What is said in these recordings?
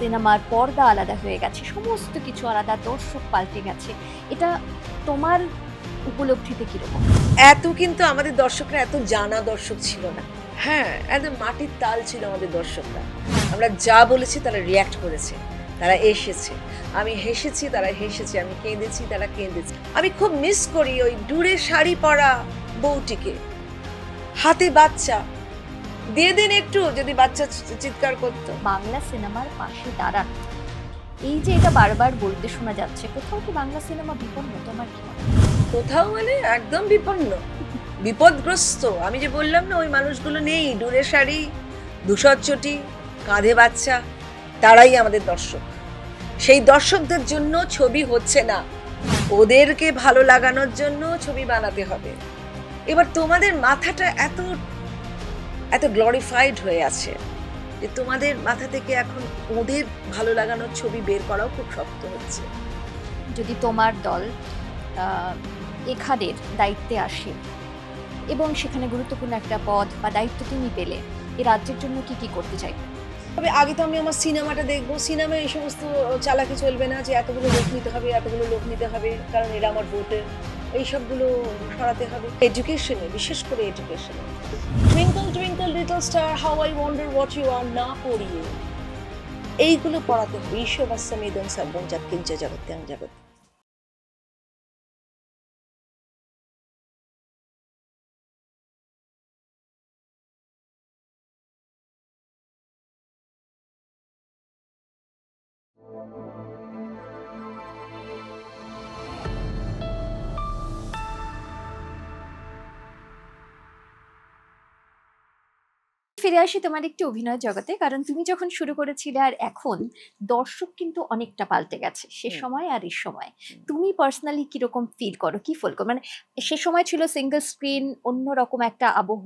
সিনেমার পর্দা আলাদা হয়ে গেছে, সমস্ত কিছু আলাদা, দর্শক পাল্টে গেছে। এটা তোমার উপলব্ধিতে কিরকম? এত কিন্তু আমাদের দর্শকরা এত জানা দর্শক ছিল না। হ্যাঁ, একদম মাটির তাল ছিল আমাদের দর্শকরা। আমরা যা বলেছি তারা রিঅ্যাক্ট করেছে, তারা এসেছে। আমি হেসেছি, তারা হেসেছে। আমি কেঁদেছি, তারা কেঁদেছে। আমি খুব মিস করি ওই ডুরে শাড়ি পরা বউটিকে, হাতে বাচ্চা। দিয়ে দিন একটু, যদি বাচ্চা চিৎকার করতো। বাংলা সিনেমার পাশে দাঁড়ানো, এই যে এটা বারবার বলতে শোনা যাচ্ছে, কোথাও কি বাংলা সিনেমা বিপন্ন? তোমার কি মনে হয়? কোথাও মানে একদম বিপন্ন, বিপদগ্রস্ত। আমি যে বললাম না, ওই মানুষগুলো নেই। ডুরে শাড়ি, ধূসর চটি, কাঁধে বাচ্চা, তারাই আমাদের দর্শক। সেই দর্শকদের জন্য ছবি হচ্ছে না, ওদেরকে ভালো লাগানোর জন্য ছবি বানাতে হবে। এবার তোমাদের মাথাটা এত এত গ্লোরিফাইড হয়ে আছে যে তোমাদের মাথা থেকে এখন ওদের ভালো লাগানোর ছবি বের করাও খুব শক্ত হচ্ছে। যদি তোমার দল এখানের দায়িত্বে আসে এবং সেখানে গুরুত্বপূর্ণ একটা পদ বা দায়িত্ব তুমি পেলে, এই রাজ্যের জন্য কি কি করতে চাইবে? তবে আগে তো আমি আমার সিনেমাটা দেখবো। সিনেমায় এই সমস্ত চালাকি চলবে না যে এতগুলো লোক নিতে হবে, এতগুলো লোক নিতে হবে, কারণ এরা আমার ভোটের। এইসবগুলো সরাতে হবে। এডুকেশনে, বিশেষ করে এডুকেশনে, twinkle twinkle little star how I wonder what you are না পড়িয়ে এইগুলো পড়াতে হবে। ঈশ্ববাস্যমেদং সর্বং যৎকিঞ্চ জগত্যাং জগৎ। ফিরে আসি তোমার একটি অভিনয় জগতে, কারণ তুমি যখন শুরু করেছিলে আর এখন দর্শক কিন্তু অনেকটা পাল্টে গেছে, সে সময় আর এই সময়। তুমি পার্সোনালি কিরকম ফিল করো, কি ফিল করো? মানে সে সময় ছিল সিঙ্গেল স্ক্রিন, অন্যরকম একটা আবহ,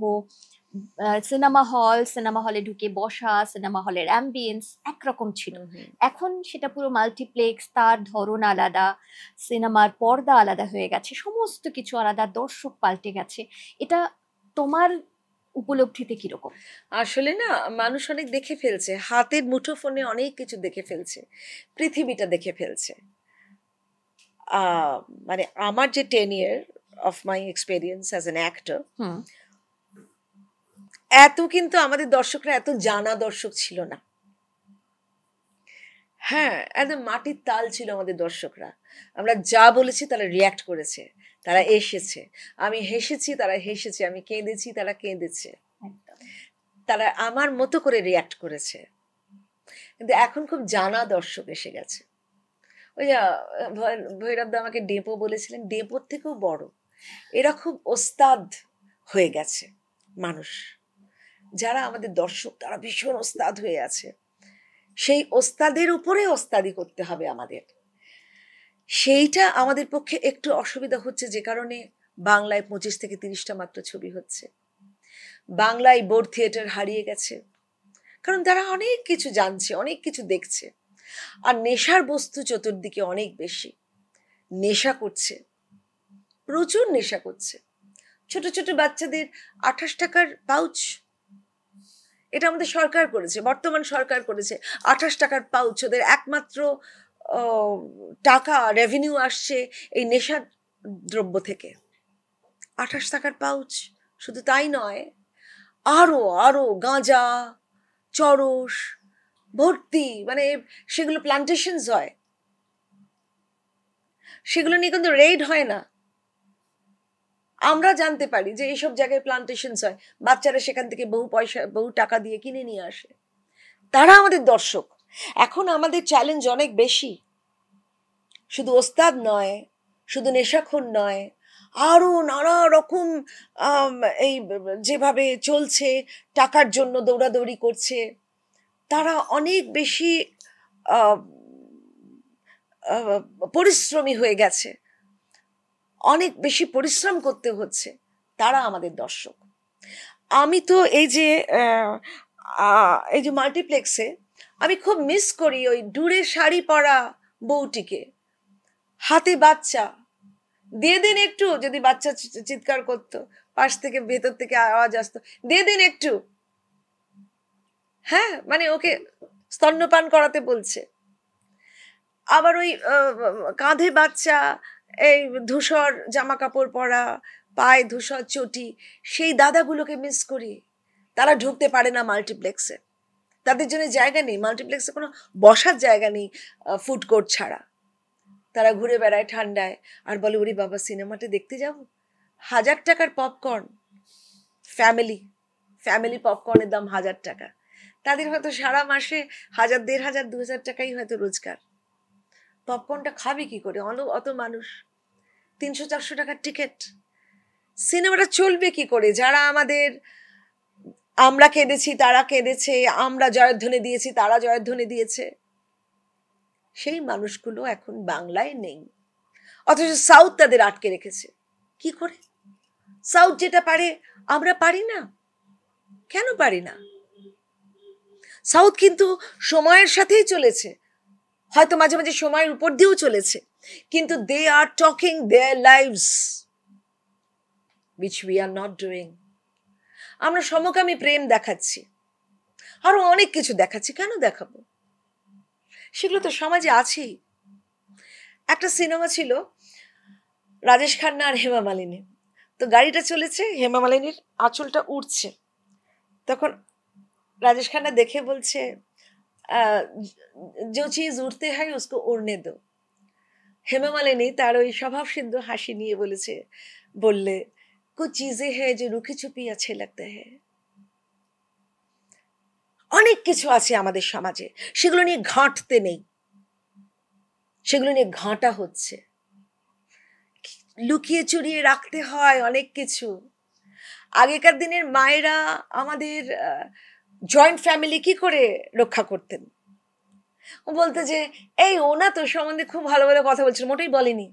সিনেমা হলে ঢুকে বসা, সিনেমা হলের অ্যাম্বিয়েন্স একরকম ছিল। এখন সেটা পুরো মাল্টিপ্লেক্স, তার ধরন আলাদা, সিনেমার পর্দা আলাদা হয়ে গেছে, সমস্ত কিছু আলাদা, দর্শক পাল্টে গেছে। এটা তোমার উপলব্ধিতে কিরকম? আসলে না, মানুষ অনেক দেখে ফেলছে, হাতের মুঠো ফোনে অনেক কিছু দেখে ফেলছে, পৃথিবীটা দেখে ফেলছে। মানে আমার যে 10 year of my experience as an actor, এত কিন্তু আমাদের দর্শকরা এত জানা দর্শক ছিল না। হ্যাঁ, একদম মাটির তাল ছিল আমাদের দর্শকরা। আমরা যা বলেছি তারা রিঅ্যাক্ট করেছে, তারা এসেছে। আমি হেসেছি, তারা হেসেছে। আমি কেঁদেছি, তারা কেঁদেছে। তারা আমার মতো করে রিঅ্যাক্ট করেছে। কিন্তু এখন খুব জানা দর্শক এসে গেছে। ওই ভৈরব দা আমাকে ডেপো বলেছিলেন, ডেপোর থেকেও বড়। এরা খুব ওস্তাদ হয়ে গেছে মানুষ। যারা আমাদের দর্শক, তারা ভীষণ ওস্তাদ হয়ে আছে। সেই ওস্তাদের উপরে ওস্তাদি করতে হবে আমাদের। সেইটা আমাদের পক্ষে একটু অসুবিধা হচ্ছে, যে কারণে বাংলায় 25 থেকে 30টা মাত্র ছবি হচ্ছে। বাংলায় বোর্ড থিয়েটার হারিয়ে গেছে, কারণ তারা অনেক কিছু জানছে, অনেক কিছু দেখছে। আর নেশার বস্তু চতুর্দিকে অনেক বেশি। নেশা করছে, প্রচুর নেশা করছে। ছোট ছোট বাচ্চাদের 28 টাকার পাউচ, এটা আমাদের সরকার করেছে, বর্তমান সরকার করেছে। 28 টাকার পাউচ, ওদের একমাত্র টাকা রেভিনিউ আসছে এই নেশার দ্রব্য থেকে। 28 টাকার পাউচ। শুধু তাই নয়, আরো আরো গাঁজা, চরস ভর্তি, মানে সেগুলো প্লান্টেশনস হয়, সেগুলো নিয়ে কিন্তু রেড হয় না। আমরা জানতে পারি যে এইসব জায়গায় প্লান্টেশনস হয়, বাচ্চারা সেখান থেকে বহু টাকা দিয়ে কিনে নিয়ে আসে। তারা আমাদের দর্শক। এখন আমাদের চ্যালেঞ্জ অনেক বেশি। শুধু ওস্তাদ নয়, শুধু নেশাখোর নয়, আরো নানা রকম এই যেভাবে চলছে, টাকার জন্য দৌড়াদৌড়ি করছে, তারা অনেক বেশি পরিশ্রমী হয়ে গেছে, অনেক বেশি পরিশ্রম করতে হচ্ছে। তারা আমাদের দর্শক। আমি তো এই যে মাল্টিপ্লেক্সে আমি খুব মিস করি ওই ডুরে শাড়ি পরা বউটিকে, হাতে বাচ্চা। দিয়ে দিন একটু, যদি বাচ্চা চিৎকার করতো, পাশ থেকে ভেতর থেকে আওয়াজ আসতো, দিয়ে দিন একটু। হ্যাঁ, মানে ওকে স্তন্যপান করাতে বলছে। আবার ওই কাঁধে বাচ্চা, এই ধূসর জামা কাপড় পরা, পায়ে ধূসর চটি, সেই দাদাগুলোকে মিস করি। তারা ঢুকতে পারে না মাল্টিপ্লেক্সে, তাদের জন্য জায়গা নেই, মাল্টিপ্লেক্সে কোনো বসার জায়গা নেই ফুড কোর্ট ছাড়া। তারা ঘুরে বেড়ায় ঠান্ডায় আর বলে ওরে বাবা সিনেমাটা দেখতে যাব। 1000 টাকার পপকর্ন, ফ্যামিলি পপকর্নের দাম 1000 টাকা। তাদের হয়তো সারা মাসে 1000, 1500, 2000 টাকাই হয়তো রোজগার। পপকর্নটা খাবে কি করে অত মানুষ? 300-400 টাকার টিকিট। সিনেমাটা চলবে কি করে? যারা আমরা কেঁদেছি তারা কেঁদেছে, আমরা জয়ধ্বনি দিয়েছি তারা জয়ধ্বনি দিয়েছে, সেই মানুষগুলো এখন বাংলায় নেই। অথচ সাউথ তাদের আটকে রেখেছে। কি করে? সাউথ যেটা পারে আমরা পারি না, কেন পারি না? সাউথ কিন্তু সময়ের সাথেই চলেছে, হয়তো মাঝে মাঝে সময়ের উপর দিয়েও চলেছে, কিন্তু they are talking their lives which we are not doing. আমরা সমকামী প্রেম দেখাচ্ছি, আরো অনেক কিছু দেখাচ্ছি, কেন দেখাবো? সেগুলো তো সমাজে আছেই। একটা সিনেমা ছিল রাজেশ খান্না আর হেমা মালিনী, তো গাড়িটা চলেছে, হেমা মালিনীর আঁচলটা উঠছে, তখন রাজেশ খান্না দেখে বলছে जो चीज उड़ते हैं उसको उड़ने दो। हेमा मालिनी তার ওই স্বভাব সিদ্ধ হাসি নিয়ে বললে कुछ चीजें हैं जो रुकी छुपी अच्छे लगते हैं। অনেক কিছু আছে আমাদের সমাজে, সেগুলো নিয়ে ঘাঁটতে নেই, সেগুলো নিয়ে ঘাঁটা হচ্ছে, লুকিয়ে চুরিয়ে রাখতে হয় অনেক কিছু। আগেকার দিনের মায়েরা আমাদের জয়েন্ট ফ্যামিলি কি করে রক্ষা করতেন? ও বলতে যে এই ওনা তো সম্বন্ধে খুব ভালো ভালো কথা বলছিল, মোটেই বলেনি।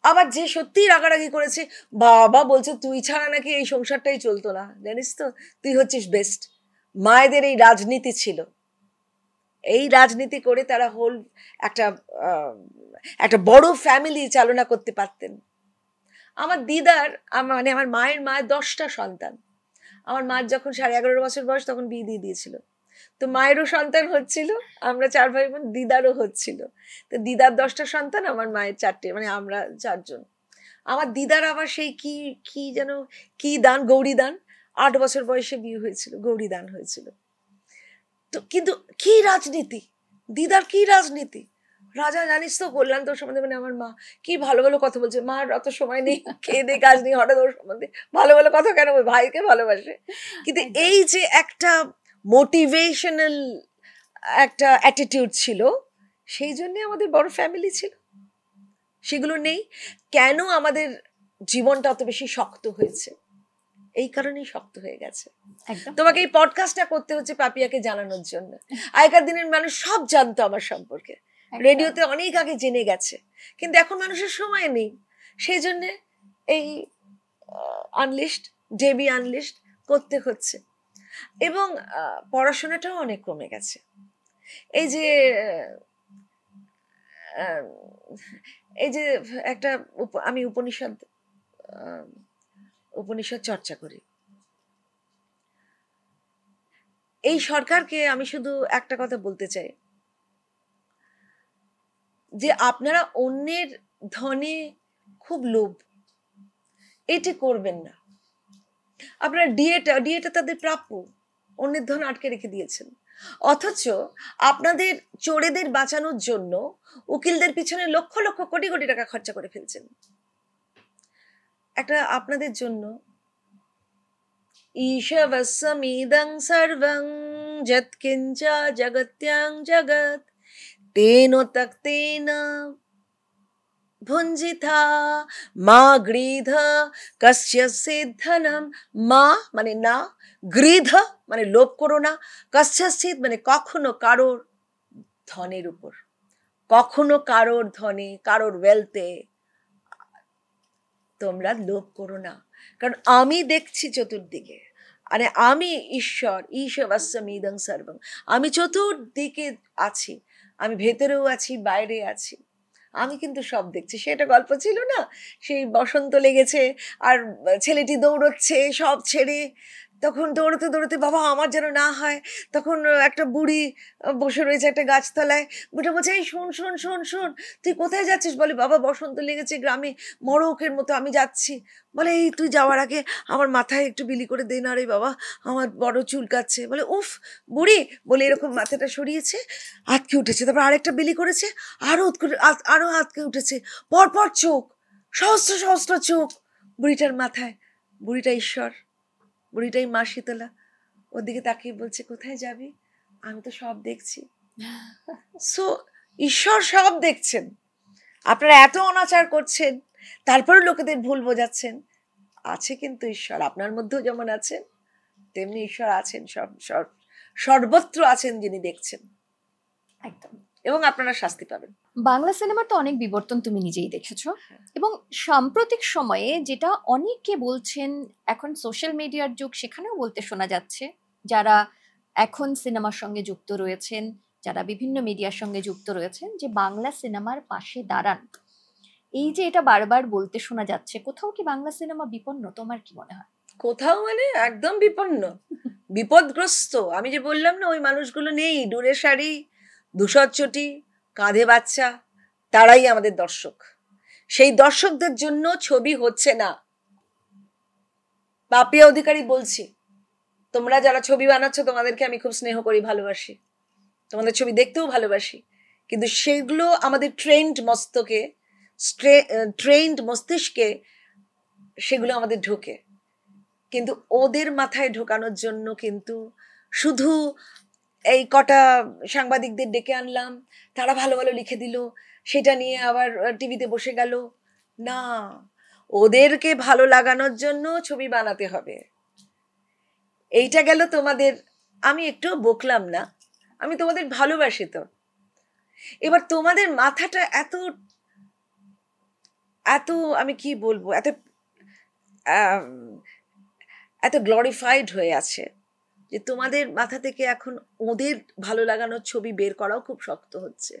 আবার যে সত্যি রাগারাগি করেছে, বাবা বলছে তুই ছাড়া নাকি এই সংসারটাই চলতো না, জানিস তো তুই হচ্ছিস বেস্ট। মায়েদের এই রাজনীতি ছিল, এই রাজনীতি করে তারা হোল একটা বড় ফ্যামিলি চালনা করতে পারতেন। আমার দিদার মানে আমার মায়ের 10টা সন্তান। আমার মার যখন 11.5 বছর বয়স তখন বিয়ে দিয়ে দিয়েছিল, তো মায়েরও সন্তান হচ্ছিল, আমরা 4 ভাই বোন, দিদারও হচ্ছিল। তো দিদার 10টা সন্তান, আমার মায়ের 4টে, মানে আমরা 4 জন। আমার দিদার আবার সেই কি যেন কি দান, গৌরী দান, 8 বছর বয়সে বিয়ে হয়েছিল, গৌরী দান হয়েছিল। তো কিন্তু কি রাজনীতি, দিদার কি রাজনীতি! রাজা জানিস তো কল্যাণ তোর সম্বন্ধে, মানে আমার মা কি ভালো ভালো কথা বলছে, মার অত সময় নেই, খেয়ে দে কাজ নেই, হঠাৎ ওর সম্বন্ধে ভালো ভালো কথা কেন, ভাইকে ভালোবাসে। কিন্তু এই যে একটা মোটিভেশনাল একটা অ্যাটিটিউড ছিল, সেই জন্য আমাদের বড় ফ্যামিলি ছিল, সেগুলো নেই। কেন আমাদের জীবনটা অত বেশি শক্ত হয়েছে? এই কারণেই শক্ত হয়ে গেছে। তোমাকে এই পডকাস্টটা করতে হচ্ছে পাপিয়াকে জানানোর জন্য। আগেকার দিনের মানুষ সব জানতো আমার সম্পর্কে, রেডিওতে অনেক আগে জেনে গেছে, কিন্তু এখন মানুষের সময় নেই, সেই জন্য এই আনলিস্ট ডেবি আনলিস্ট করতে হচ্ছে। এবং পড়াশোনাটাও অনেক কমে গেছে। এই যে একটা আমি উপনিষদ চর্চা করি, এই সরকারকে আমি শুধু একটা কথা বলতে চাই, যে আপনারা অন্যের ধনে খুব লোভ, এটি করবেন না। আপনারা ডিএটা তাদের প্রাপ্য, অন্যের ধন আটকে রেখে দিয়েছেন, অথচ আপনাদের চোরেদের বাঁচানোর জন্য উকিলদের পিছনে লক্ষ লক্ষ কোটি কোটি টাকা খরচা করে ফেলছেন। একটা আপনাদের জন্য ঈশাবস্যমিদং সর্বং যৎকিঞ্চা জগত্যাং জগৎ তেন তক্তেন ভুঞ্জিথা মা গৃধ কস্য সিদ্ধনম। মা মানে না, গৃধ মানে লোভ করো না, কস্যচিৎ মানে কখনো কারোর ধনের উপর, কখনো কারোর ধনে, কারোর ওয়েলথে তোমরা লোভ করো না। কারণ আমি দেখছি চতুর্দিকে, আরে আমি ঈশ্বর, ঈশাবস্যমিদং সর্বং, আমি চতুর্দিকে আছি, আমি ভেতরেও আছি, বাইরে আছি, আমি কিন্তু সব দেখছি। সেটা গল্প ছিল না, সেই বসন্ত লেগেছে আর ছেলেটি দৌড়চ্ছে সব ছেড়ে, তখন দৌড়তে দৌড়তে বাবা আমার যেন না হয়, তখন একটা বুড়ি বসে রয়েছে একটা গাছতলায়, বুড়িটা বলছে এই শোন শোন শোন শোন তুই কোথায় যাচ্ছিস? বলে বাবা বসন্ত লেগেছে গ্রামে, মরকের মতো আমি যাচ্ছি। বলে এই তুই যাওয়ার আগে আমার মাথায় একটু বিলি করে দে না রে বাবা, আমার বড় চুলকাচ্ছে। বলে উফ বুড়ি, বলে এরকম মাথাটা সরিয়েছে, আটকে উঠেছে, তারপর আরেকটা বিলি করেছে, আরো আটকে উঠেছে, পরপর চোখ, সহস্র সহস্র চোখ বুড়িটার মাথায়। বুড়িটা ঈশ্বর, বুড়িটাই মা শীতলা। ওর দিকে তাকিয়ে বলছে কোথায় যাবি? আমি তো সব দেখছি। সো ঈশ্বর সব দেখছেন। আপনারা এত অনাচার করছেন, তারপরে লোকেদের ভুল বোঝাচ্ছেন। আছে কিন্তু ঈশ্বর আপনার মধ্যেও যেমন আছেন, তেমনি ঈশ্বর আছেন, সর্বত্র আছেন যিনি দেখছেন। একদম। এবং আপনারা শাস্তি পাবেন। বাংলা সিনেমার তো অনেক বিবর্তন তুমি নিজেই দেখেছো, এবং সাম্প্রতিক সময়ে যেটা অনেকে বলছেন, এখন সোশ্যাল মিডিয়ার যুগ, সেখানেও বলতে শোনা যাচ্ছে, যারা এখন সিনেমার সঙ্গে যুক্ত রয়েছেন, যারা বিভিন্ন মিডিয়ার সঙ্গে যুক্ত রয়েছেন, যে বাংলা সিনেমার পাশে দাঁড়ান। এই যে এটা বারবার বলতে শোনা যাচ্ছে, কোথাও কি বাংলা সিনেমা বিপন্ন? তোমার কি মনে হয়? কোথাও মানে একদম বিপন্ন, বিপদগ্রস্ত। আমি যে বললাম না, ওই মানুষগুলো নেই, ডুরে শাড়ি, ধূসর চটি, কাঁধে বাচ্চা, তারাই আমাদের দর্শক। সেই দর্শকদের জন্য ছবি হচ্ছে না। পাপিয়া অধিকারী বলছি, তোমরা যারা ছবি বানাচ্ছ তোমাদেরকে আমি খুব স্নেহ করি, ভালোবাসি, তোমাদের ছবি দেখতেও ভালোবাসি, কিন্তু সেগুলো আমাদের ট্রেন্ড মস্তিষ্কে সেগুলো আমাদের ঢোকে, কিন্তু ওদের মাথায় ঢোকানোর জন্য কিন্তু শুধু এই কটা সাংবাদিকদের ডেকে আনলাম, তারা ভালো ভালো লিখে দিল, সেটা নিয়ে আবার টিভিতে বসে গেল না। ওদেরকে ভালো লাগানোর জন্য ছবি বানাতে হবে। এইটা গেল তোমাদের, আমি একটু বকলাম না, আমি তোমাদের ভালোবাসি তো। এবার তোমাদের মাথাটা এত এত আমি কি বলবো, এত গ্লোরিফাইড হয়ে আছে যে তোমাদের মাথা থেকে এখন ওদের ভালো লাগানোর ছবি বের করাও খুব শক্ত হচ্ছে।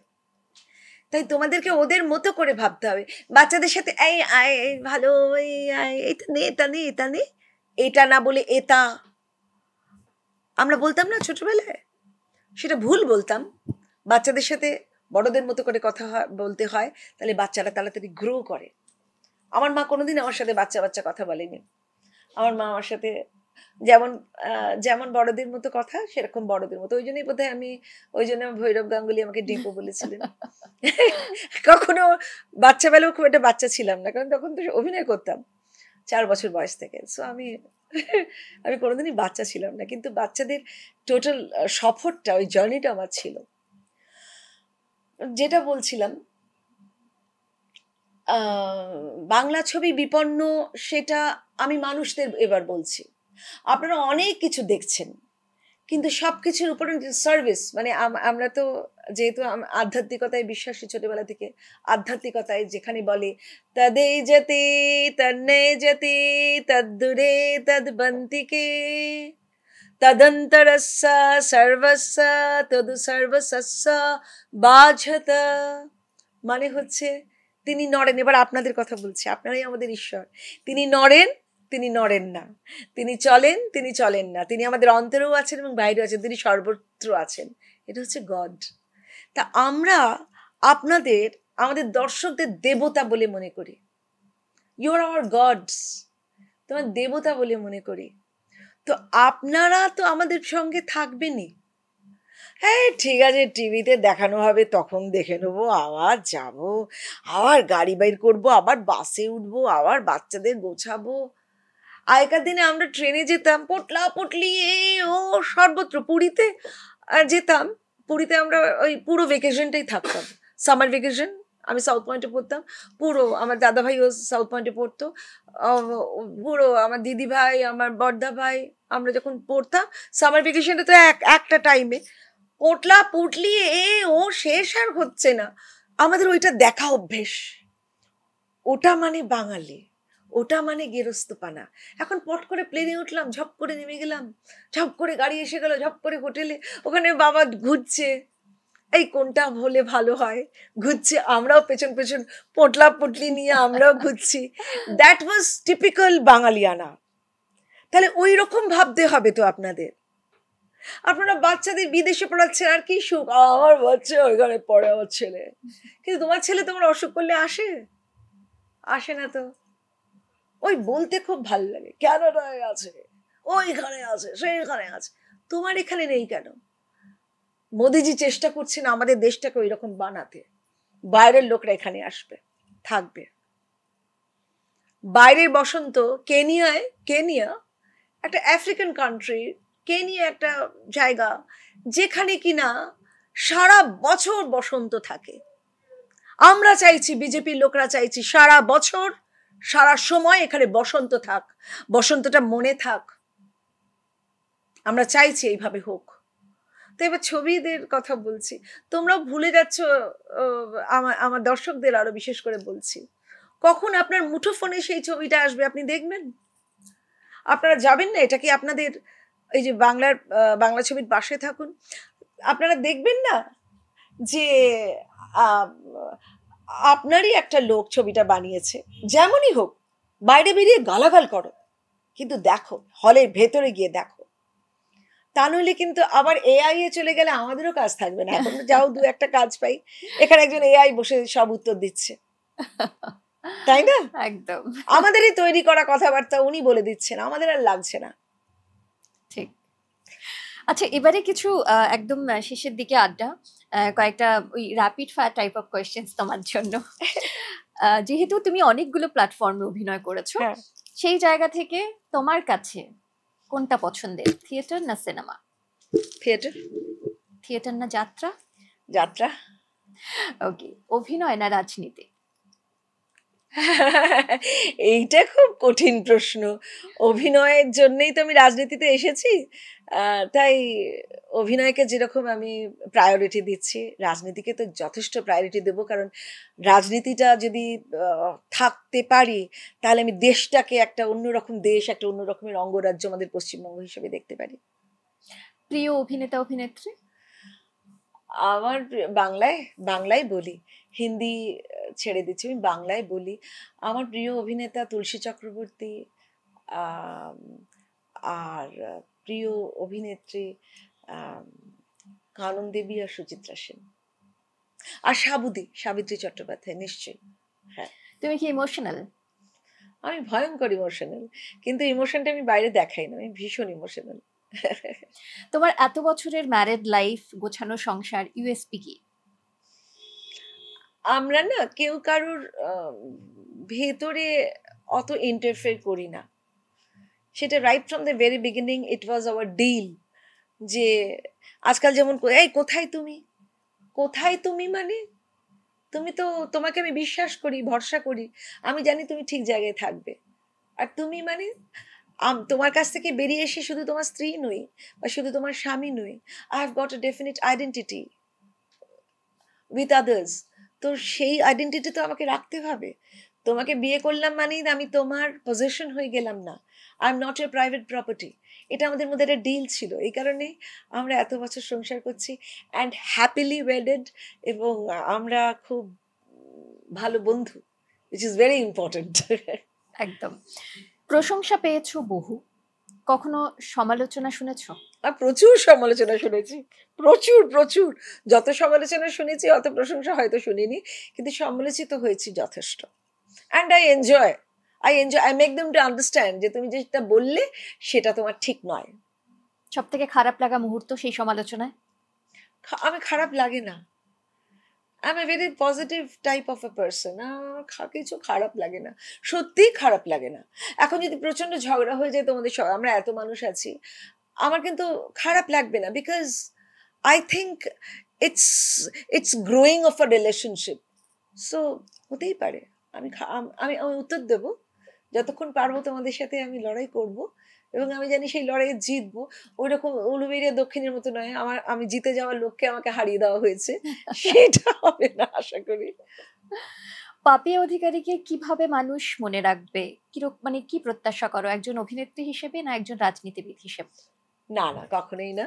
তাই তোমাদেরকে ওদের মতো করে ভাবতে হবে। বাচ্চাদের সাথে এই আয় ভালো, এটা নে এটা নে এটা নে, এটা না বলে এটা আমরা বলতাম না ছোটবেলায়, সেটা ভুল বলতাম। বাচ্চাদের সাথে বড়দের মতো করে কথা বলতে হয়, তাহলে বাচ্চারা তাড়াতাড়ি গ্রো করে। আমার মা কোনোদিন আমার সাথে বাচ্চা বাচ্চা কথা বলেনি। আমার মা আমার সাথে যেমন বড়দের মতো কথা, সেরকম বড়দের মতো। ওই জন্যই বোধহয় ওই জন্য ভৈরব গাঙ্গুলি আমাকে ডেপো বলেছিলেন। কখনো বাচ্চাবেলাও খুব একটা বাচ্চা ছিলাম না, কারণ তখন তো অভিনয় করতাম 4 বছর বয়স থেকে। সো আমি কোনোদিনই বাচ্চা ছিলাম না, কিন্তু বাচ্চাদের টোটাল সফরটা, ওই জার্নিটা আমার ছিল। যেটা বলছিলাম, বাংলা ছবি বিপন্ন, সেটা আমি মানুষদের এবার বলছি। আপনারা অনেক কিছু দেখছেন, কিন্তু সবকিছুর উপরে সার্ভিস, মানে আমরা তো যেহেতু আধ্যাত্মিকতায় বিশ্বাসী ছোটবেলা থেকে, আধ্যাত্মিকতায় যেখানে বলে তদে যেতে তন্নে যেতে তদ্দুরে তদ্বন্তিকে তদন্তরস্য সর্বস্য তদু সর্বসস্য বাঝত, মানে হচ্ছে তিনি নড়েন। এবার আপনাদের কথা বলছি, আপনারাই আমাদের ঈশ্বর। তিনি নড়েন, তিনি নড়েন না। তিনি চলেন, তিনি চলেন না। তিনি আমাদের অন্তরেও আছেন এবং বাইরেও আছেন, তিনি সর্বত্র আছেন। এটা হচ্ছে গড। তা আমরা আমাদের দর্শকদের দেবতা বলে মনে করি। ইউ আর আওয়ার গডস, তোমার দেবতা বলে মনে করি। তো আপনারা তো আমাদের সঙ্গে থাকবেনই। হ্যাঁ ঠিক আছে, টিভিতে দেখানো হবে তখন দেখে নেবো, আবার যাবো, আবার গাড়ি বাইর করবো, আবার বাসে উঠবো, আবার বাচ্চাদের গোছাবো। আগেকার দিনে আমরা ট্রেনে যেতাম, পটলা পটলি সর্বত্র। পুরীতে যেতাম, পুরীতে আমরা ওই পুরো ভেকেশনটাই থাকতাম। সামার ভেকেশন, আমি সাউথ পয়েন্টে পড়তাম, পুরো আমার দাদা ভাইও সাউথ পয়েন্টে পড়তো, পুরো আমার দিদি ভাই, আমার বড়দা ভাই, আমরা যখন পড়তাম সামার ভেকেশনটা তো একটা টাইমে পটলা পুটলি শেষ আর হচ্ছে না। আমাদের ওইটা দেখা অভ্যেস। ওটা মানে বাঙালি, ওটা মানে গেরস্তপানা। এখন পট করে প্লেনে উঠলাম, ঝপ করে নেমে গেলাম, ঝপ করে গাড়ি এসে গেল, ঝপ করে হোটেলে, ওখানে বাবা ঘুরছে, এই কোনটা হলে ভালো হয়, ঘুরছে, আমরাও পেছন পেছন পটলা পুটলি নিয়ে আমরাও ঘুরছি। দ্যাট ওয়াজ টিপিক্যাল বাঙালিয়ানা। তাহলে ওই রকম ভাবতে হবে তো আপনাদের। আপনারা বাচ্চাদের বিদেশে পড়াচ্ছেন, আর কি সুখ, আমার বাচ্চা ওইখানে পড়ে, আমার ছেলে। কিন্তু তোমার ছেলে তোমার অসুখ করলে আসে না তো। ওই বলতে খুব ভালো লাগে, ক্যানাডায় আছে, ওইখানে আছে, সেইখানে আছে, তোমার এখানে নেই কেন? মোদিজি চেষ্টা করছেন আমাদের দেশটাকে ওই রকম বানাতে। বাইরের লোকরা এখানে আসবে, থাকবে। বাইরের বসন্ত, কেনিয়া একটা আফ্রিকান কান্ট্রি, কেনিয়া একটা জায়গা যেখানে কিনা সারা বছর বসন্ত থাকে। আমরা চাইছি, বিজেপির লোকরা চাইছি সারা বছর সারা সময় এখানে বসন্ত থাক, বসন্তটা মনে থাক। আমরা চাইছি এইভাবে হোক। তো এবার ছবিদের কথা বলছি, তোমরাও ভুলে যাচ্ছ। আমার দর্শকদের আরো বিশেষ করে বলছি, কখন আপনার মুঠোফোনে সেই ছবিটা আসবে আপনি দেখবেন? আপনারা যাবেন না? এটা কি আপনাদের এই যে বাংলা ছবির পাশে থাকুন, আপনারা দেখবেন না যে আপনারই একটা লোক ছবিটা বানিয়েছে, যেমনই হোক, বাইরে বেরিয়ে গালাগাল করো, কিন্তু দেখো, হলের ভেতরে গিয়ে দেখো। তা নইলে কিন্তু আবার এআই এ চলে গেলে আমাদেরও কাজ থাকবে না। এখন যাও দু একটা কাজ পাই, এখানে একজন এআই বসে সব উত্তর দিচ্ছে, তাই না? একদম আমাদেরই তৈরি করা কথাবার্তা উনি বলে দিচ্ছেন, আমাদের আর লাগছে না। ঠিক। আচ্ছা, এবারে কিছু একদম শেষের দিকে আড্ডা, কয়েকটা ওই rapid fire type of questions তোমার জন্য। যেহেতু তুমি অনেকগুলো প্ল্যাটফর্মে অভিনয় করেছো, সেই জায়গা থেকে তোমার কাছে কোনটা পছন্দের, থিয়েটার না সিনেমা? থিয়েটার না যাত্রা? ওকে। অভিনয় না রাজনীতি? এইটা খুব কঠিন প্রশ্ন। অভিনয়ের জন্যই তো আমি রাজনীতিতে এসেছি, তাই অভিনয়কে যেরকম আমি প্রায়োরিটি দিচ্ছি, রাজনীতিকে তো যথেষ্ট প্রায়োরিটি দেবো। কারণ রাজনীতিটা যদি থাকতে পারি, তাহলে আমি দেশটাকে একটা অন্যরকম দেশ, একটা অন্যরকমের অঙ্গরাজ্য আমাদের পশ্চিমবঙ্গ হিসেবে দেখতে পারি। প্রিয় অভিনেতা অভিনেত্রী? আমার বাংলায় বলি, হিন্দি ছেড়ে দিচ্ছি, আমি বাংলায় বলি। আমার প্রিয় অভিনেতা তুলসী চক্রবর্তী, আর প্রিয় অভিনেত্রী কানন দেবী আর সুচিত্রা সেন, আর সাবিত্রী চট্টোপাধ্যায় নিশ্চয়ই। হ্যাঁ। তুমি কি ইমোশনাল? আমি ভয়ঙ্কর ইমোশনাল, কিন্তু ইমোশনটা আমি বাইরে দেখাই না, আমি ভীষণ ইমোশনাল। তোমার এত বছরের ম্যারিড লাইফ, গোছানো সংসার, ইউএসপি কি? আমরা না কেউ কারোর ভেতরে অত ইন্টারফেয়ার করি না। সেটা right from the very beginning it was our deal. যে আজকাল যেমন এই কোথায় তুমি মানে তুমি তো, তোমাকে আমি বিশ্বাস করি, ভরসা করি, আমি জানি তুমি ঠিক জায়গায় থাকবে। আর তুমি মানে তোমার কাছ থেকে বেরিয়ে এসে শুধু তোমার স্ত্রী নই বা শুধু তোমার স্বামী নই, I have got a definite identity with others. তো সেই আইডেন্টিটি তো আমাকে রাখতে হবে। তোমাকে বিয়ে করলাম মানেই আমি তোমার পজিশন হয়ে গেলাম না, I am not a private property. এটা আমাদের মধ্যে একটা ডিল ছিল, এই কারণে আমরা এত বছর সংসার করছি অ্যান্ড হ্যাপিলি ওয়েডেড, এবং আমরা খুব ভালো বন্ধু, উইচ ইজ ভেরি ইম্পর্টেন্ট। একদম। প্রশংসা পেয়েছো বহু, কখনো সমালোচনা শুনেছো? প্রচুর সমালোচনা শুনেছি, প্রচুর। যত সমালোচনা শুনেছি অত প্রশংসা হয়তো শুনিনি, কিন্তু সমালোচিত হয়েছি যথেষ্ট। And I enjoy, I make them to understand যে তুমি যেটা বললে সেটা তোমার ঠিক নয়। সব থেকে খারাপ লাগা মুহূর্ত সেই সমালোচনায়? আমি খারাপ লাগে না, I M a very positive type of a person. কিছু খারাপ লাগে না, সত্যিই খারাপ লাগে না। এখন যদি প্রচন্ড ঝগড়া হয়ে যায় তোমাদের, আমরা এত মানুষ আছি, আমার কিন্তু খারাপ লাগবে না, because I think it's growing of a relationship. So হতেই পারে, আমি উত্তর দেবো, যতক্ষণ পারবো তোমাদের সাথে আমি লড়াই করব, এবং আমি জানি সেই লড়াইয়ে জিতবো। ওই রকম উলুবেরিয়া দক্ষিণের মতো নয়, আমি জিতে যাওয়ার লক্ষ্যে আমাকে হারিয়ে দেওয়া হয়েছে, সেটা হবে না আশা করি। পাপিয়া অধিকারীকে কিভাবে মানুষ মনে রাখবে, মানে কি প্রত্যাশা করো, একজন অভিনেত্রী হিসেবে না একজন রাজনীতিবিদ হিসেবে? না, কখনোই না।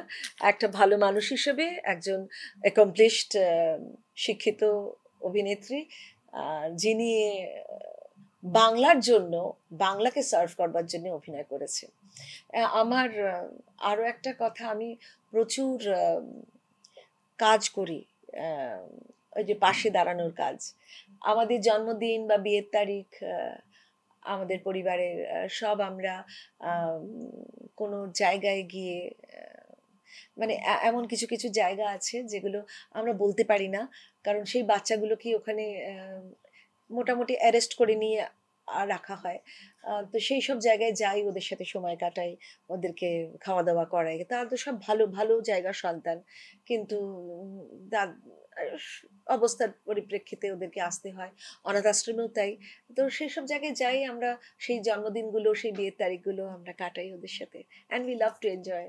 একটা ভালো মানুষ হিসেবে, একজন অ্যাকমপ্লিশড শিক্ষিত অভিনেত্রী, যিনি বাংলার জন্য, বাংলাকে সার্ভ করবার জন্য অভিনয় করেছে। আমার আরো একটা কথা, আমি প্রচুর কাজ করি, ওই যে পাশে দাঁড়ানোর কাজ। আমাদের জন্মদিন বা বিয়ের তারিখ, আমাদের পরিবারের সব আমরা কোনো জায়গায় গিয়ে, মানে এমন কিছু কিছু জায়গা আছে যেগুলো আমরা বলতে পারি না, কারণ সেই বাচ্চাগুলোকে ওখানে মোটামুটি অ্যারেস্ট করে নিয়ে রাখা হয়। তো সেই সব জায়গায় যাই, ওদের সাথে সময় কাটাই, ওদেরকে খাওয়া দাওয়া করাই। তারা তো সব ভালো ভালো জায়গার সন্তান, কিন্তু অবস্থার পরিপ্রেক্ষিতে ওদেরকে আসতে হয়। অনাথ আশ্রমেও তাই। তো সেই সব জায়গায় যাই আমরা, সেই জন্মদিনগুলো, সেই বিয়ের তারিখগুলো আমরা কাটাই ওদের সাথে, and we love to enjoy.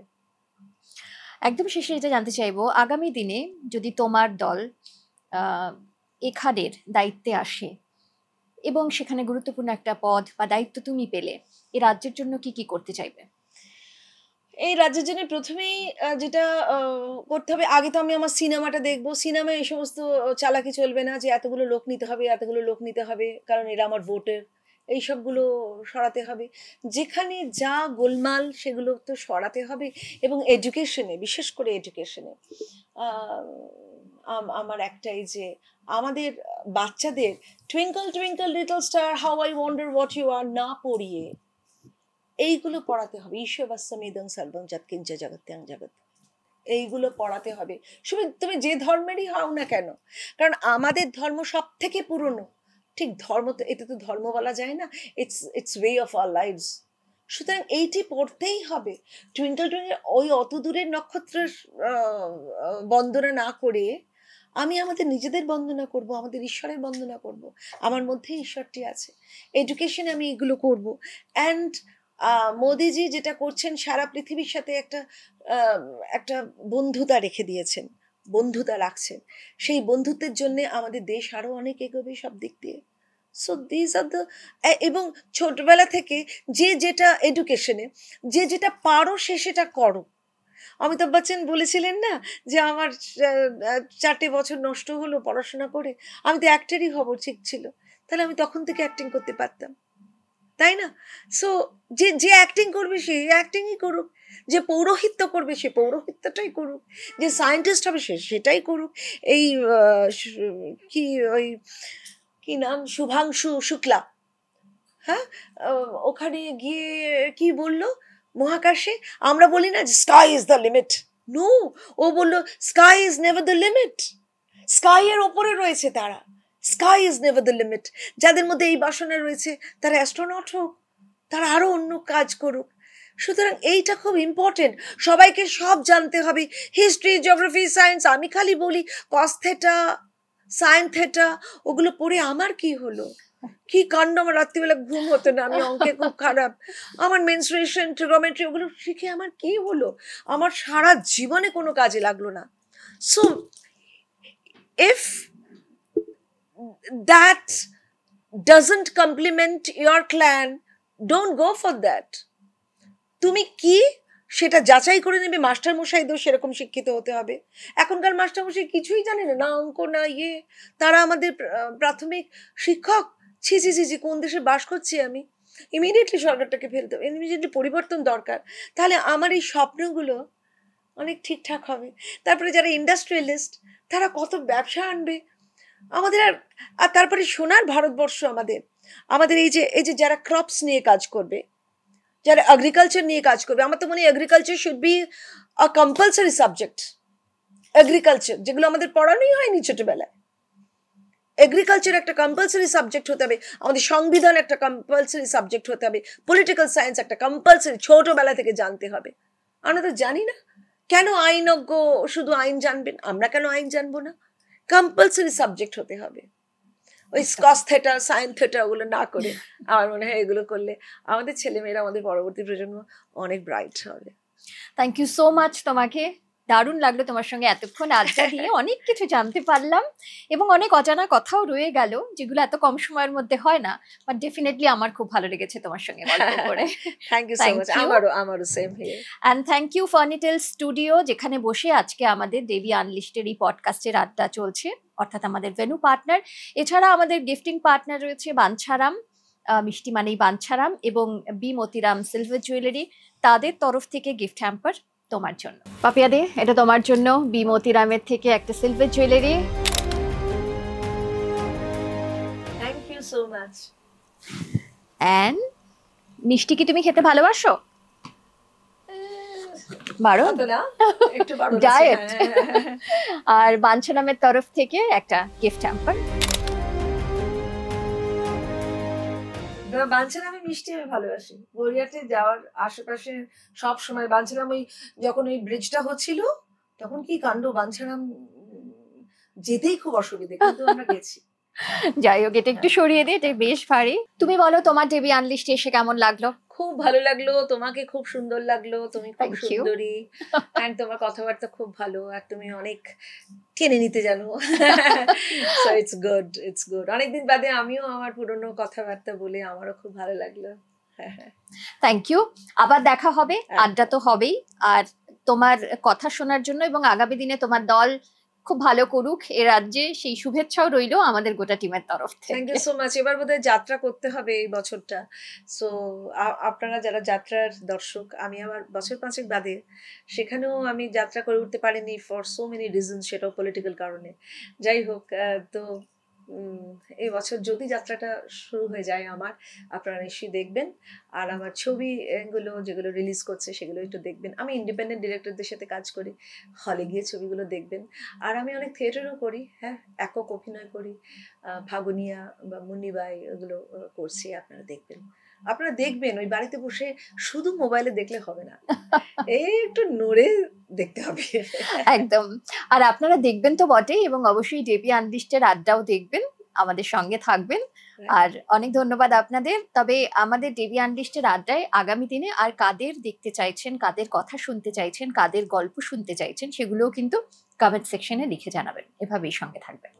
একদম শেষে এটা জানতে চাইবো, আগামী দিনে যদি তোমার দল এখানের দায়িত্বে আসে এবং সেখানে গুরুত্বপূর্ণ একটা পদ বা দায়িত্ব তুমি পেলে, এই রাজ্যের জন্য কি কি করতে চাইবে? এই রাজ্যের জন্য প্রথমেই যেটা করতে হবে, আগে তো আমি আমার সিনেমাটা দেখবো। সিনেমায় এই সমস্ত চালাকি চলবে না যে এতগুলো লোক নিতে হবে, এতগুলো লোক নিতে হবে, কারণ এরা আমার ভোটের, এই সবগুলো সরাতে হবে। যেখানে যা গোলমাল সেগুলো তো সরাতে হবে। এবং এডুকেশনে, বিশেষ করে এডুকেশনে আমার একটাই যে আমাদের বাচ্চাদের twinkle twinkle little star, how I wonder what you are না পড়িয়ে এইগুলো পড়াতে হবে। ঈশ্ববাস্যমিদং সর্বং যৎকিঞ্চ জগত্যাং জগৎ, এইগুলো পড়াতে হবে। তুমি যে ধর্মেরই হও না কেন, কারণ আমাদের ধর্ম সব থেকে পুরনো। ঠিক, ধর্ম তো, এটা তো ধর্ম বলা যায় না, its way of our lives. সুতরাং এইটি পড়তেই হবে। টুইঙ্কল টুইঙ্কল ওই অত দূরের নক্ষত্রের বন্দনা না করে আমি আমাদের নিজেদের বন্দনা করব, আমাদের ঈশ্বরের বন্দনা করব। আমার মধ্যে ঈশ্বরটি আছে। এডুকেশনে আমি এগুলো করব। অ্যান্ড মোদিজি যেটা করছেন, সারা পৃথিবীর সাথে একটা বন্ধুতা রেখে দিয়েছেন, বন্ধুতা রাখছেন। সেই বন্ধুত্বের জন্য আমাদের দেশ আরো অনেক এগোবে সব দিক দিয়ে। সো দিস আর দ্য, এবং ছোটবেলা থেকে যে যেটা এডুকেশনে, যে যেটা পারো সে সেটা করো। অমিতাভ বচ্চন বলেছিলেন না যে আমার 4টে বছর নষ্ট হলো পড়াশোনা করে, আমি তো অ্যাক্টরই হব, ঠিক ছিল। তাহলে আমি তখন থেকে অ্যাক্টিং করতে পারতাম, তাই না? সো যে যে অ্যাক্টিং করবে সে অ্যাক্টিংই করুক, যে পৌরোহিত্য করবে সে পৌরোহিত্যটাই করুক, যে সায়েন্টিস্ট হবে সে সেটাই করুক। এই কি ওই কি নাম, শুভাংশু শুক্লা, হ্যাঁ, ওখানে গিয়ে কি বলল মহাকাশে, আমরা বলি না sky is the limit, no, ও বলল sky is never the limit. Sky এর ওপরে রয়েছে তারা, sky is never the limit. যাদের মধ্যে এই বাসনা রয়েছে তারা অ্যাস্ট্রোনট হোক, তারা আরো অন্য কাজ করুক। সুতরাং এইটা খুব ইম্পর্টেন্ট, সবাইকে সব জানতে হবে, হিস্ট্রি, জিওগ্রাফি, সায়েন্স। আমি খালি বলি কস থেটা, সাইন থেটা, ওগুলো পড়ে আমার কি হলো, কি কাণ্ড, আমার রাত্রিবেলা ঘুম হতো না, আমি অঙ্কে খুব খারাপ, আমার মেনস্ট্রুয়েশন, ট্রিগোমেট্রি, ওগুলো শিখে আমার কি হলো, আমার সারা জীবনে কোনো কাজে লাগলো না। So if that doesn't complement your clan, don't go for that. তুমি কি সেটা যাচাই করে নেবে। মাস্টার মশাইদের সেরকম শিক্ষিত হতে হবে। এখনকার মাস্টার মশাই কিছুই জানে না, না অঙ্ক না ইয়ে, তারা আমাদের প্রাথমিক শিক্ষক। ছি ছি ছি ছি, কোন দেশে বাস করছি আমি। ইমিডিয়েটলি সরকারটাকে ফেলতে হবে, ইমিডিয়েটলি পরিবর্তন দরকার। তাহলে আমার এই স্বপ্নগুলো অনেক ঠিকঠাক হবে। তারপরে যারা ইন্ডাস্ট্রিয়ালিস্ট, তারা কত ব্যবসা আনবে আমাদের। আর তারপরে সোনার ভারতবর্ষ আমাদের, আমাদের এই যে যারা ক্রপস নিয়ে কাজ করবে, যারা এগ্রিকালচার নিয়ে কাজ করবে, আমার তো মনে হয় agriculture should be a compulsory subject. Agriculture যেগুলো আমাদের পড়ানোই হয়নি ছোটবেলায়, এগ্রিকালচার একটা কম্পালসারি সাবজেক্ট হতে হবে, আমাদের সংবিধান একটা কম্পালসারি সাবজেক্ট হতে হবে, পলিটিক্যাল সায়েন্স একটা কম্পালসারি ছোটবেলা থেকে জানতে হবে। আমরা তো জানি না। কেন আইনজ্ঞ শুধু আইন জানবেন, আমরা কেন আইন জানবো না? কম্পালসারি সাবজেক্ট হতে হবে। ওই কস থেটা, সাইন থেটা ওগুলো না করে আমার মনে হয় এগুলো করলে আমাদের ছেলেমেয়েরা, আমাদের পরবর্তী প্রজন্ম অনেক ব্রাইট হবে। থ্যাংক ইউ সো মাচ তোমাকে, দারুণ লাগলো তোমার সঙ্গে এতক্ষণ আড্ডা দিয়ে, অনেক কিছু জানতে পারলাম এবং অনেক অজানা কথাও রয়ে গেল যেগুলো এত কম সময়ের মধ্যে হয় না, বাট ডেফিনেটলি আমার খুব ভালো লেগেছে তোমার সঙ্গে গল্প করে। Thank you so much. আমারও same here. And thank you ফার্নিটেল স্টুডিও, যেখানে বসে আজকে আমাদের দেবী আনলিস্টের এই পডকাস্টের আড্ডা চলছে, অর্থাৎ আমাদের ভেন্যু পার্টনার। এছাড়া আমাদের গিফটিং পার্টনার রয়েছে বাঞ্ছারাম, মিষ্টি মানেই বাঞ্ছারাম এবং বি মতিরাম সিলভার জুয়েলারি, তাদের তরফ থেকে গিফট হ্যাম্পার তোমার জন্য। পাপিয়া দে, এটা তোমার জন্য বি মতিরামের থেকে একটা silver jewellery. Thank you so much. And মিষ্টি কি তুমি খেতে ভালোবাসো? বারো না, একটু বারো ডায়েট। আর বাঞ্ছারামের তরফ থেকে একটা গিফট হ্যাম্পার। বাঞ্ছারামে মিষ্টি আমি ভালোবাসি। গড়িয়াতে যাওয়ার আশেপাশে সব সময় বাঞ্ছারাম, ওই যখন ওই ব্রিজটা হচ্ছিল তখন কি কাণ্ড, বাঞ্ছারাম যেতেই খুব অসুবিধে, কিন্তু আমরা গেছি। যাই হোক, এটা একটু সরিয়ে দিই, এটা বেশ ভারী। তুমি বলো তোমার ডেবি আনলিস্টে এসে কেমন লাগলো? খুব ভালো লাগলো, তোমাকে খুব সুন্দর লাগলো, তুমি খুব Thank you. সুন্দরী, এন্ড তোমার কথাবার্তা খুব ভালো, আর তুমি অনেক টেনে নিতে জানো। So it's good, it's good. অনেকদিন বাদে আমিও আমার পুরনো কথাবার্তা বলে আমারও খুব ভালো লাগলো। Thank you. আবার দেখা হবে, আড্ডা তো হবেই। আর তোমার কথা শোনার জন্য এবং আগামী দিনে তোমার দল খুব ভালো করুক এ রাজ্যে, সেই শুভেচ্ছাও রইলো আমাদের গোটা টিমের তরফ থেকে। Thank you so much. এবার বোধহয় যাত্রা করতে হবে এই বছরটা। সো আপনারা যারা যাত্রার দর্শক, আমি আমার বছর 5 বাদে সেখানেও আমি যাত্রা করে উঠতে পারিনি ফর সো মেনি রিজনস, সেটাও পলিটিক্যাল কারণে। যাই হোক, তো এই বছর যদি যাত্রাটা শুরু হয়ে যায় আমার, আপনারা নিশ্চয়ই দেখবেন। আর আমার ছবি গুলো যেগুলো রিলিজ করছে সেগুলো একটু দেখবেন। আমি ইন্ডিপেন্ডেন্ট ডিরেক্টরদের সাথে কাজ করি, হলে গিয়ে ছবিগুলো দেখবেন। আর আমি অনেক থিয়েটারও করি, হ্যাঁ, একক অভিনয় করি, ভাগুনিয়া বা মুন্নিবাই ওগুলো করছি। আপনারা দেখবেন, আপনারা দেখবেন। ওই বাড়িতে বসে শুধু মোবাইলে দেখলে হবে না, এই একটু নড়ে দেখতে হবে। একদম। আর আপনারা দেখবেন তো বটেই, এবং অবশ্যই ডেবি আনলিস্টের আড্ডাও দেখবেন, আমাদের সঙ্গে থাকবেন। আর অনেক ধন্যবাদ আপনাদের। তবে আমাদের ডেবি আনলিস্টের আড্ডায় আগামী দিনে আর কাদের দেখতে চাইছেন, কাদের কথা শুনতে চাইছেন, কাদের গল্প শুনতে চাইছেন, সেগুলোও কিন্তু কমেন্ট সেকশনে লিখে জানাবেন। এভাবেই সঙ্গে থাকবেন।